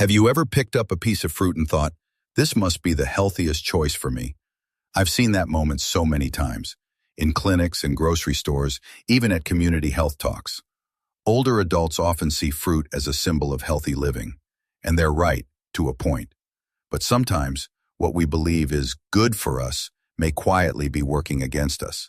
Have you ever picked up a piece of fruit and thought, this must be the healthiest choice for me? I've seen that moment so many times, in clinics and grocery stores, even at community health talks. Older adults often see fruit as a symbol of healthy living, and they're right, to a point. But sometimes, what we believe is good for us may quietly be working against us.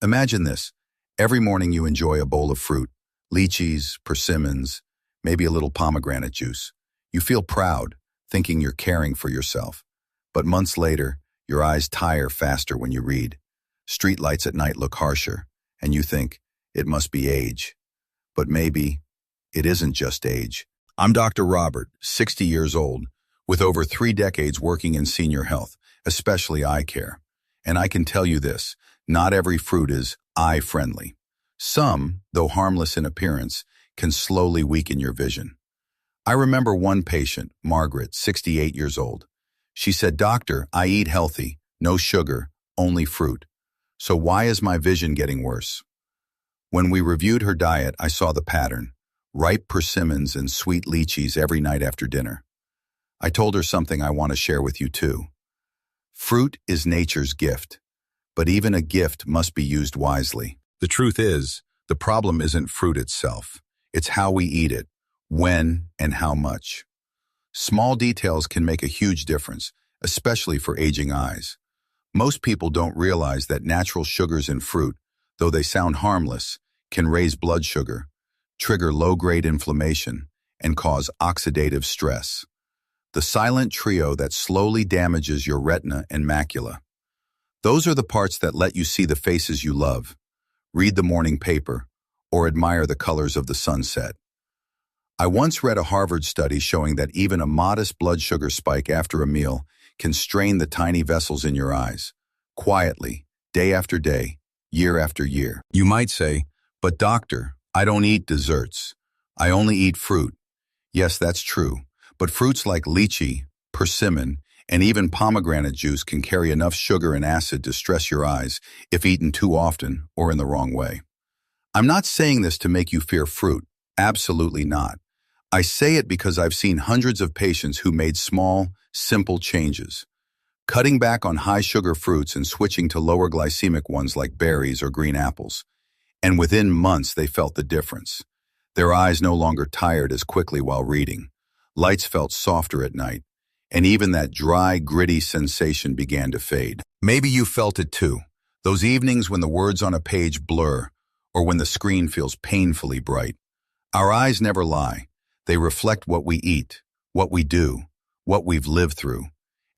Imagine this. Every morning you enjoy a bowl of fruit, lychees, persimmons, maybe a little pomegranate juice. You feel proud, thinking you're caring for yourself. But months later, your eyes tire faster when you read. Street lights at night look harsher, and you think, it must be age. But maybe it isn't just age. I'm Dr. Robert, 60 years old, with over 3 decades working in senior health, especially eye care. And I can tell you this, not every fruit is eye-friendly. Some, though harmless in appearance, can slowly weaken your vision. I remember one patient, Margaret, 68 years old. She said, "Doctor, I eat healthy, no sugar, only fruit. So why is my vision getting worse?" When we reviewed her diet, I saw the pattern: ripe persimmons and sweet lychees every night after dinner. I told her something I want to share with you too. Fruit is nature's gift, but even a gift must be used wisely. The truth is, the problem isn't fruit itself. It's how we eat it, when and how much. Small details can make a huge difference, especially for aging eyes. Most people don't realize that natural sugars in fruit, though they sound harmless, can raise blood sugar, trigger low-grade inflammation, and cause oxidative stress. The silent trio that slowly damages your retina and macula. Those are the parts that let you see the faces you love, read the morning paper, or admire the colors of the sunset. I once read a Harvard study showing that even a modest blood sugar spike after a meal can strain the tiny vessels in your eyes, quietly, day after day, year after year. You might say, "But doctor, I don't eat desserts. I only eat fruit." Yes, that's true, but fruits like lychee, persimmon, and even pomegranate juice can carry enough sugar and acid to stress your eyes if eaten too often or in the wrong way. I'm not saying this to make you fear fruit. Absolutely not. I say it because I've seen hundreds of patients who made small, simple changes, cutting back on high-sugar fruits and switching to lower glycemic ones like berries or green apples. And within months, they felt the difference. Their eyes no longer tired as quickly while reading. Lights felt softer at night, and even that dry, gritty sensation began to fade. Maybe you felt it too. Those evenings when the words on a page blur, or when the screen feels painfully bright. Our eyes never lie. They reflect what we eat, what we do, what we've lived through.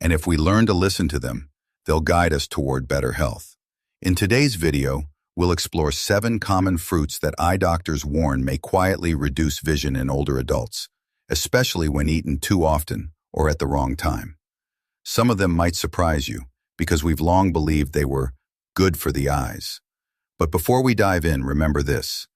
And if we learn to listen to them, they'll guide us toward better health. In today's video, we'll explore 7 common fruits that eye doctors warn may quietly reduce vision in older adults, especially when eaten too often or at the wrong time. Some of them might surprise you, because we've long believed they were good for the eyes. But before we dive in, remember this.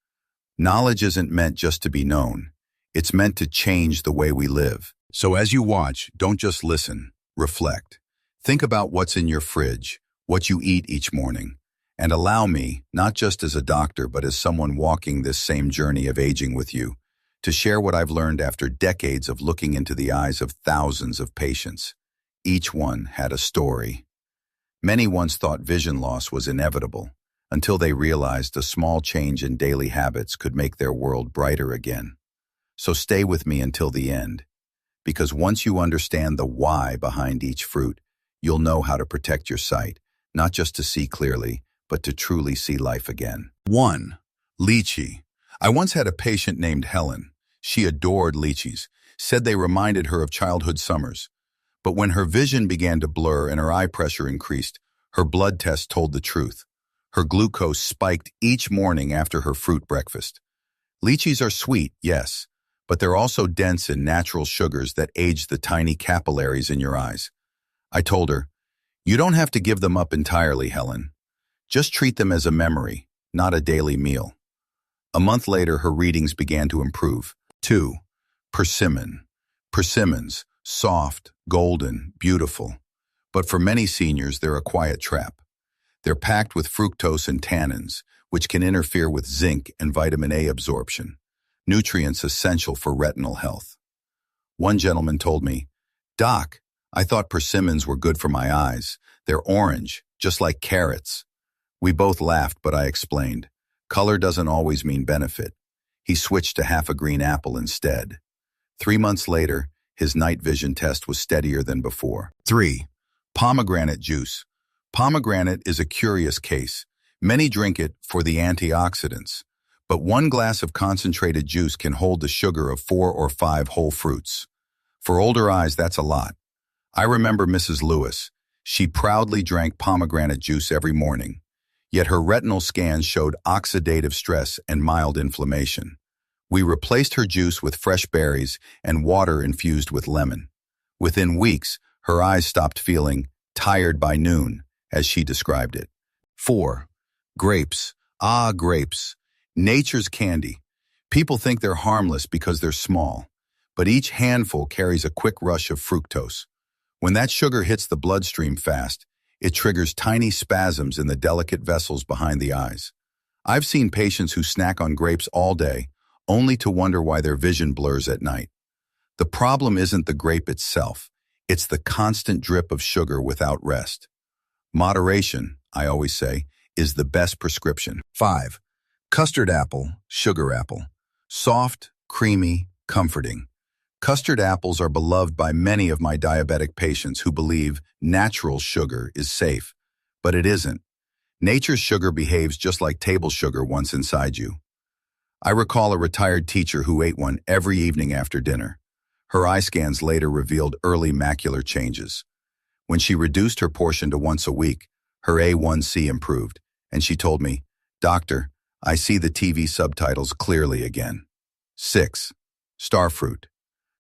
Knowledge isn't meant just to be known. It's meant to change the way we live. So as you watch, don't just listen, reflect. Think about what's in your fridge, what you eat each morning, and allow me, not just as a doctor, but as someone walking this same journey of aging with you, to share what I've learned after decades of looking into the eyes of thousands of patients. Each one had a story. Many once thought vision loss was inevitable, until they realized a small change in daily habits could make their world brighter again. So stay with me until the end, because once you understand the why behind each fruit, you'll know how to protect your sight, not just to see clearly, but to truly see life again. 1. Lychee. I once had a patient named Helen. She adored lychees, said they reminded her of childhood summers. But when her vision began to blur and her eye pressure increased, her blood test told the truth. Her glucose spiked each morning after her fruit breakfast. Lychees are sweet, yes, but they're also dense in natural sugars that age the tiny capillaries in your eyes. I told her, "You don't have to give them up entirely, Helen. Just treat them as a memory, not a daily meal." A month later, her readings began to improve. 2. Persimmon. Persimmons, soft, golden, beautiful. But for many seniors, they're a quiet trap. They're packed with fructose and tannins, which can interfere with zinc and vitamin A absorption, nutrients essential for retinal health. One gentleman told me, "Doc, I thought persimmons were good for my eyes. They're orange, just like carrots." We both laughed, but I explained, color doesn't always mean benefit. He switched to half a green apple instead. 3 months later, his night vision test was steadier than before. 3. Pomegranate juice. Pomegranate is a curious case. Many drink it for the antioxidants, but one glass of concentrated juice can hold the sugar of 4 or 5 whole fruits. For older eyes, that's a lot. I remember Mrs. Lewis. She proudly drank pomegranate juice every morning, yet her retinal scans showed oxidative stress and mild inflammation. We replaced her juice with fresh berries and water infused with lemon. Within weeks, her eyes stopped feeling tired by noon, as she described it. 4. Grapes. Ah, grapes. Nature's candy. People think they're harmless because they're small, but each handful carries a quick rush of fructose. When that sugar hits the bloodstream fast, it triggers tiny spasms in the delicate vessels behind the eyes. I've seen patients who snack on grapes all day, only to wonder why their vision blurs at night. The problem isn't the grape itself, it's the constant drip of sugar without rest. Moderation, I always say, is the best prescription. 5. Custard apple, sugar apple. Soft, creamy, comforting. Custard apples are beloved by many of my diabetic patients who believe natural sugar is safe, but it isn't. Nature's sugar behaves just like table sugar once inside you. I recall a retired teacher who ate one every evening after dinner. Her eye scans later revealed early macular changes. When she reduced her portion to once a week, her A1C improved, and she told me, "Doctor, I see the TV subtitles clearly again." 6. Starfruit.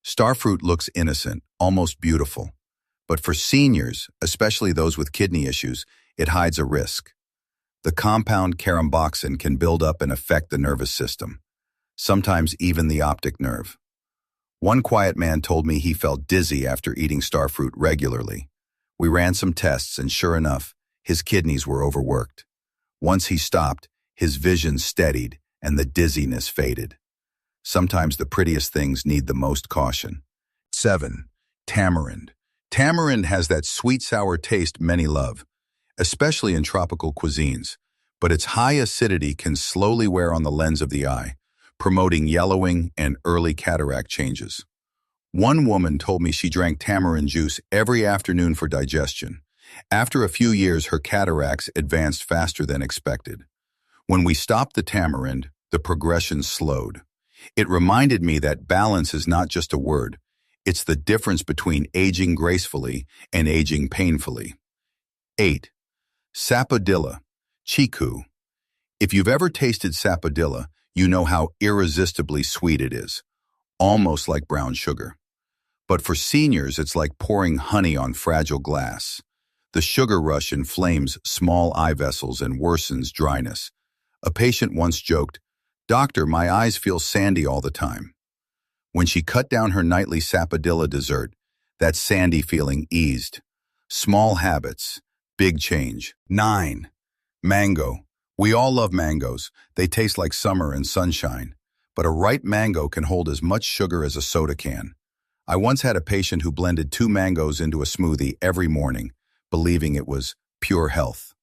Starfruit looks innocent, almost beautiful. But for seniors, especially those with kidney issues, it hides a risk. The compound caramboxin can build up and affect the nervous system, sometimes even the optic nerve. One quiet man told me he felt dizzy after eating starfruit regularly. We ran some tests, and sure enough, his kidneys were overworked. Once he stopped, his vision steadied and the dizziness faded. Sometimes the prettiest things need the most caution. 7. Tamarind. Tamarind has that sweet-sour taste many love, especially in tropical cuisines, but its high acidity can slowly wear on the lens of the eye, promoting yellowing and early cataract changes. One woman told me she drank tamarind juice every afternoon for digestion. After a few years, her cataracts advanced faster than expected. When we stopped the tamarind, the progression slowed. It reminded me that balance is not just a word. It's the difference between aging gracefully and aging painfully. 8. Sapodilla, chiku. If you've ever tasted sapodilla, you know how irresistibly sweet it is, almost like brown sugar. But for seniors, it's like pouring honey on fragile glass. The sugar rush inflames small eye vessels and worsens dryness. A patient once joked, "Doctor, my eyes feel sandy all the time." When she cut down her nightly sapodilla dessert, that sandy feeling eased. Small habits, big change. 9. Mango. We all love mangoes. They taste like summer and sunshine. But a ripe mango can hold as much sugar as a soda can. I once had a patient who blended 2 mangoes into a smoothie every morning, believing it was pure health.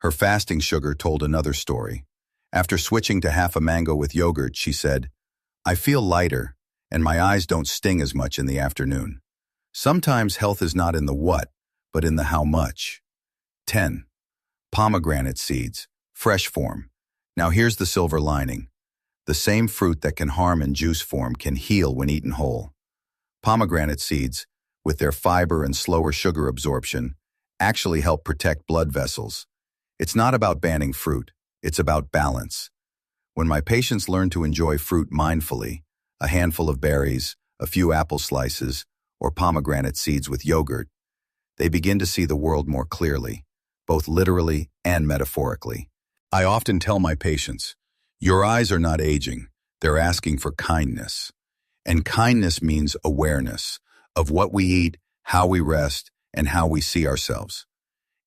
Her fasting sugar told another story. After switching to half a mango with yogurt, she said, "I feel lighter, and my eyes don't sting as much in the afternoon." Sometimes health is not in the what, but in the how much. 10. Pomegranate seeds, fresh form. Now here's the silver lining. The same fruit that can harm in juice form can heal when eaten whole. Pomegranate seeds, with their fiber and slower sugar absorption, actually help protect blood vessels. It's not about banning fruit, it's about balance. When my patients learn to enjoy fruit mindfully, a handful of berries, a few apple slices, or pomegranate seeds with yogurt, they begin to see the world more clearly, both literally and metaphorically. I often tell my patients, your eyes are not aging, they're asking for kindness. And kindness means awareness of what we eat, how we rest, and how we see ourselves.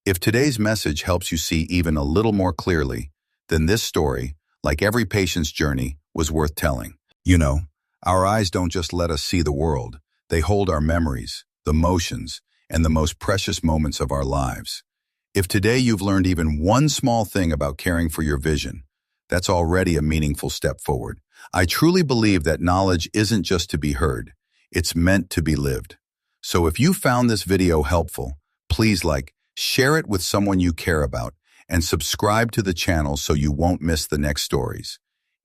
If today's message helps you see even a little more clearly, then this story, like every patient's journey, was worth telling. You know, our eyes don't just let us see the world, They hold our memories, the emotions, and the most precious moments of our lives. If today you've learned even one small thing about caring for your vision, that's already a meaningful step forward. I truly believe that knowledge isn't just to be heard, it's meant to be lived. So if you found this video helpful, please share it with someone you care about, and subscribe to the channel so you won't miss the next stories.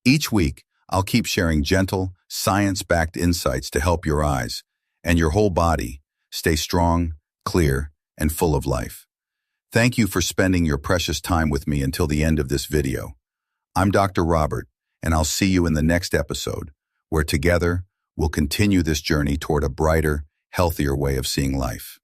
Each week, I'll keep sharing gentle, science-backed insights to help your eyes and your whole body stay strong, clear, and full of life. Thank you for spending your precious time with me until the end of this video. I'm Dr. Robert, and I'll see you in the next episode, where together we'll continue this journey toward a brighter, healthier way of seeing life.